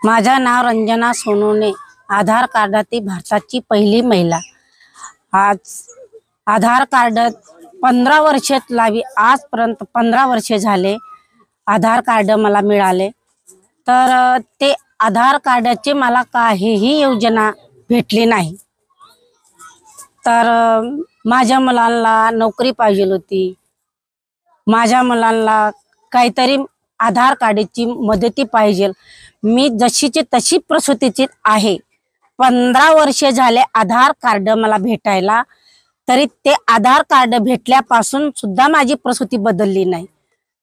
माझं नाव रंजना सोनवणे, आधार कार्डातील भारताची पहिली महिला। आज आधार कार्ड 15 वर्षात लावी, आजपर्यंत 15 वर्षे झाले आधार कार्ड मला मिळाले। तर ते आधार कार्डाचे मला काहीही योजना भेटली नाही। तर माझ्या मुलांना नोकरी पाहिजे होती, माझ्या मुलांना काहीतरी आधार कार्डाची मदती पाहिजे। मी जशीची तशी प्रसूतीची आहे, 15 वर्षे झाले आधार कार्ड मला भेटायला, तरी ते आधार कार्ड भेटल्यापासून सुद्धा माझी प्रसूती बदलली नाही।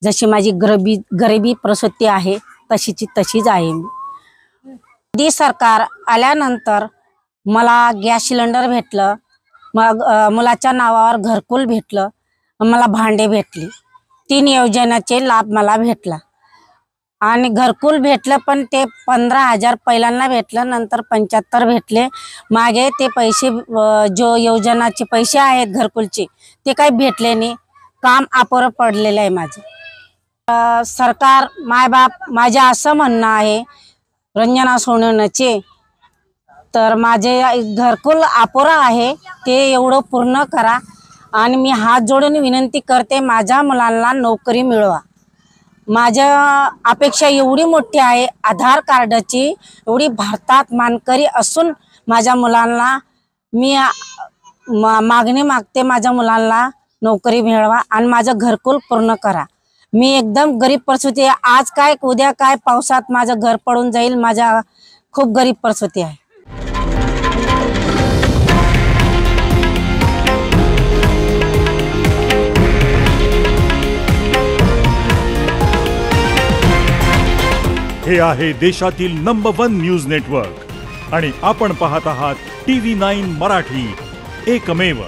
जशी माझी गरिबी प्रसूती आहे तशीची तशीच आहे। मोदी सरकार आल्यानंतर मला गॅस सिलेंडर भेटलं, मुलाच्या नावावर घरकुल भेटलं, मला भांडे भेटली। 3 योजनाचे लाभ मला भेटला आणि घरकुल भेटलं, पण ते 15,000 पहिल्यांदा भेटलं, नंतर 75 भेटले। मागे ते पैसे जो योजनाचे पैसे आहेत घरकुलचे ते काही भेटले नाही, काम अपुरं पडलेलं आहे माझं। सरकार मायबाप माझे असं म्हणणं आहे रंजना सोनवणेचे, तर माझे घरकुल अपुरं आहे ते एवढं पूर्ण करा आणि मी हात जोडून विनंती करते माझ्या मुलांना नोकरी मिळवा। माझ्या अपेक्षा एवढी मोठी आहे आधार कार्डाची, एवढी भारतात मानकरी असून माझ्या मुलांना मी मागणी मागते, माझ्या मुलांना नोकरी मिळवा आणि माझं घरकुल पूर्ण करा। मी एकदम गरीब परिस्थिती आहे, आज काय उद्या काय पावसात माझं घर पडून जाईल, माझ्या खूप गरीब परिस्थिती आहे। हे आहे देशातील नंबर 1 न्यूज नेटवर्क आणि आपण पाहत आहात TV9 मराठी, एकमेव।